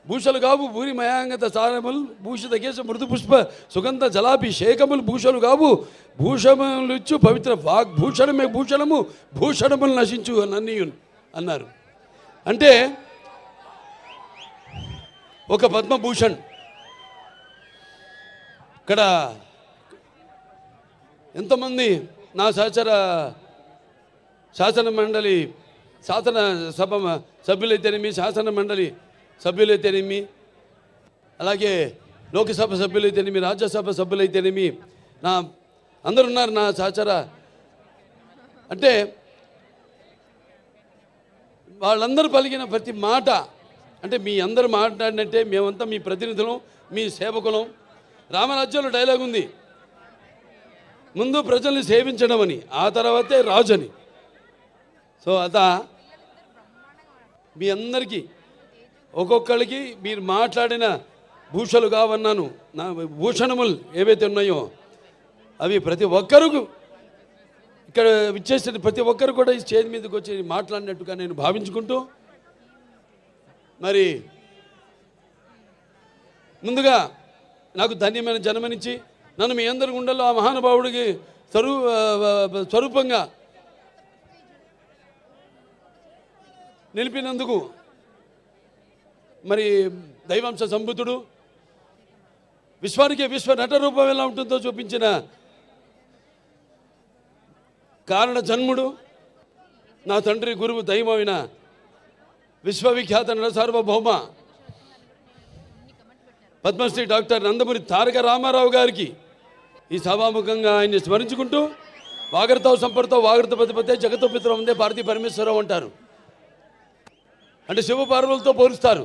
భూషలు కావు భూరి మయాంగత సారములు భూషిత కేశ మృదు పుష్ప సుగంధ జలాభిషేకములు భూషలు కావు భూషములిచ్చు పవిత్ర వాగ్భూషణమే భూషణము భూషణములు నశించు నన్నీయును అన్నారు. అంటే ఒక పద్మభూషణ్ ఇక్కడ ఎంతమంది నా శాసన మండలి శాసన సభ సభ్యులైతేనేమి శాసన మండలి సభ్యులైతేనేమి అలాగే లోకసభ సభ్యులైతేనేమి రాజ్యసభ సభ్యులైతేనేమి నా అందరు ఉన్నారు నా సహచర. అంటే వాళ్ళందరూ పలికిన ప్రతి మాట అంటే మీ అందరూ మాట్లాడినట్టే మేమంతా మీ ప్రతినిధులం మీ సేవకులం. రామరాజ్యంలో డైలాగ్ ఉంది, ముందు ప్రజల్ని సేవించడం అని, ఆ తర్వాతే రాజు అని. సో మీ అందరికీ ఒక్కొక్కరికి మీరు మాట్లాడిన భూషలు కావన్నాను నా భూషణములు ఏవైతే ఉన్నాయో అవి ప్రతి ఒక్కరు ఇక్కడ విచ్చేసిన ప్రతి ఒక్కరు కూడా ఈ స్టేజ్ మీదకి వచ్చి మాట్లాడినట్టుగా నేను భావించుకుంటూ మరి ముందుగా నాకు ధన్యమైన జన్మనిచ్చి నన్ను మీ అందరి గుండెల్లో ఆ మహానుభావుడికి స్వరూపంగా నిలిపినందుకు మరి దైవాంశ సంభూతుడు విశ్వానికి విశ్వ నట రూపం ఎలా ఉంటుందో చూపించిన కారణ జన్ముడు నా తండ్రి గురువు దైవమైన విశ్వవిఖ్యాత నట సార్వభౌమ పద్మశ్రీ డాక్టర్ నందమూరి తారక రామారావు గారికి ఈ సభాముఖంగా ఆయన్ని స్మరించుకుంటూ వాగర్తావు సంపర్తో వాగర్త పతిపతే జగతో పిత్రం ఉందే భారతీ పరమేశ్వరరావు అంటారు. అంటే శివపార్వలతో పోలుస్తారు.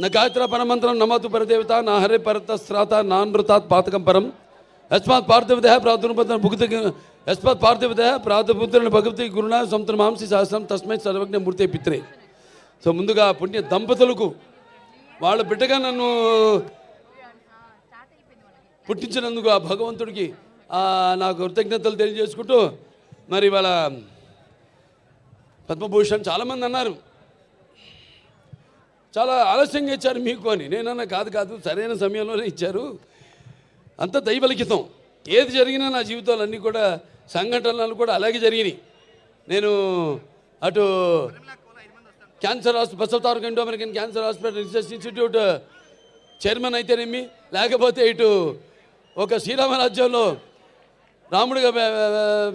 నా గాయత్ర పరమంత్రం నమతు పరదేవత నా హరే పరతస్త్రాత నా నృతాత్ పాతకం పరం యస్మాత్ పార్థివదేహ ప్రాదుర్పద భుక్తి యస్మాత్ పార్థివదేహ ప్రాదుపుత్రుని భగవతి గురుణ సంతమాంసి సహస్రం తస్మై సర్వజ్ఞ మూర్తే పిత్రే. సో ముందుగా పుణ్య దంపతులకు వాళ్ళ బిడ్డగా నన్ను పుట్టించినందుకు ఆ భగవంతుడికి నాకు కృతజ్ఞతలు తెలియజేసుకుంటూ మరి వాళ్ళ పద్మభూషణ్ చాలామంది అన్నారు చాలా ఆలస్యంగా ఇచ్చారు మీకు అని. నేనన్నా కాదు సరైన సమయంలోనే ఇచ్చారు. అంత దైవలిఖితం. ఏది జరిగినా నా జీవితాలు అన్నీ కూడా సంఘటనలు కూడా అలాగే జరిగినాయి. నేను అటు cancer hospital Basavataraka Indo American cancer hospital research institute chairman అయితేనేమి లేకపోతే ఇటు ఒక శ్రీరామరాజ్యంలో రాముడిగా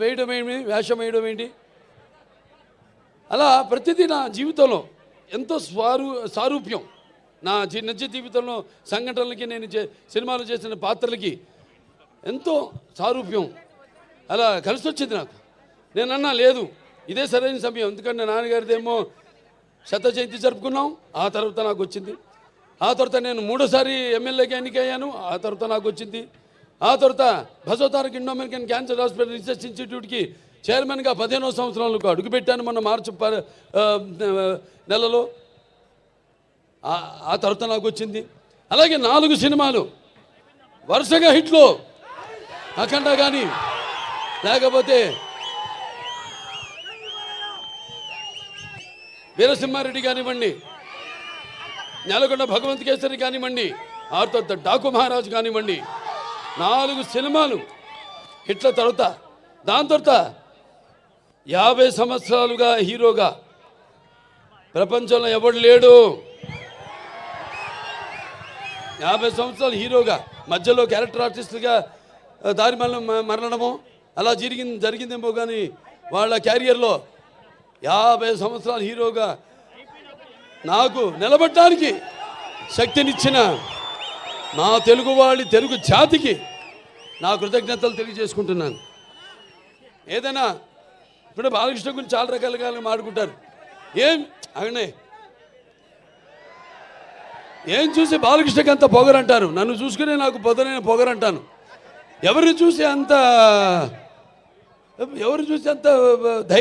వేయడం ఏంటి వేషం వేయడం ఏంటి అలా ప్రతిదీ నా జీవితంలో ఎంతో సారూప్యం. నా నిజ జీవితంలో సంఘటనలకి నేను సినిమాలు చేసిన పాత్రలకి ఎంతో సారూప్యం అలా కలిసి వచ్చింది నాకు. నేనన్నా లేదు ఇదే సరైన సమయం. ఎందుకంటే నాన్నగారిదేమో శత జయంతి జరుపుకున్నాం, ఆ తర్వాత నాకు వచ్చింది. ఆ తర్వాత నేను 3వ ఎమ్మెల్యేగా ఎన్నికయ్యాను, ఆ తర్వాత నాకు వచ్చింది. ఆ తర్వాత Basavataraka Indo American cancer hospital research ఇన్స్టిట్యూట్కి చైర్మన్గా 15వ సంవత్సరంలో అడుగుపెట్టాను మొన్న మార్చి నెలలో. ఆ తర్వాత నాకు వచ్చింది. అలాగే 4 సినిమాలు వరుసగా హిట్లో అఖండ కానీ లేకపోతే వీరసింహారెడ్డి కానివ్వండి, నెలకొండ భగవంత్ కేసరి కానివ్వండి, ఆ తర్వాత డాకు మహారాజు కానివ్వండి, 4 సినిమాలు హిట్ల తర్వాత దాని తర్వాత 50 సంవత్సరాలుగా హీరోగా ప్రపంచంలో ఎవడు లేడు. 50 సంవత్సరాలు హీరోగా మధ్యలో క్యారెక్టర్ ఆర్టిస్టులుగా దారి మరణమో అలా జరిగిందేమో కానీ వాళ్ళ క్యారియర్లో 50 సంవత్సరాలు హీరోగా నాకు నిలబడటానికి శక్తినిచ్చిన నా తెలుగువాడి తెలుగు జాతికి నా కృతజ్ఞతలు తెలియజేసుకుంటున్నాను. ఏదైనా ఇప్పుడు బాలకృష్ణ గురించి చాలా రకాలుగా మాట్లాడుకుంటారు. ఏం చూసి బాలకృష్ణకి అంత పొగరంటారు, నన్ను చూసుకునే నాకు పొదనైన పొగరంటాను. ఎవరిని చూసి అంత ధైర్యం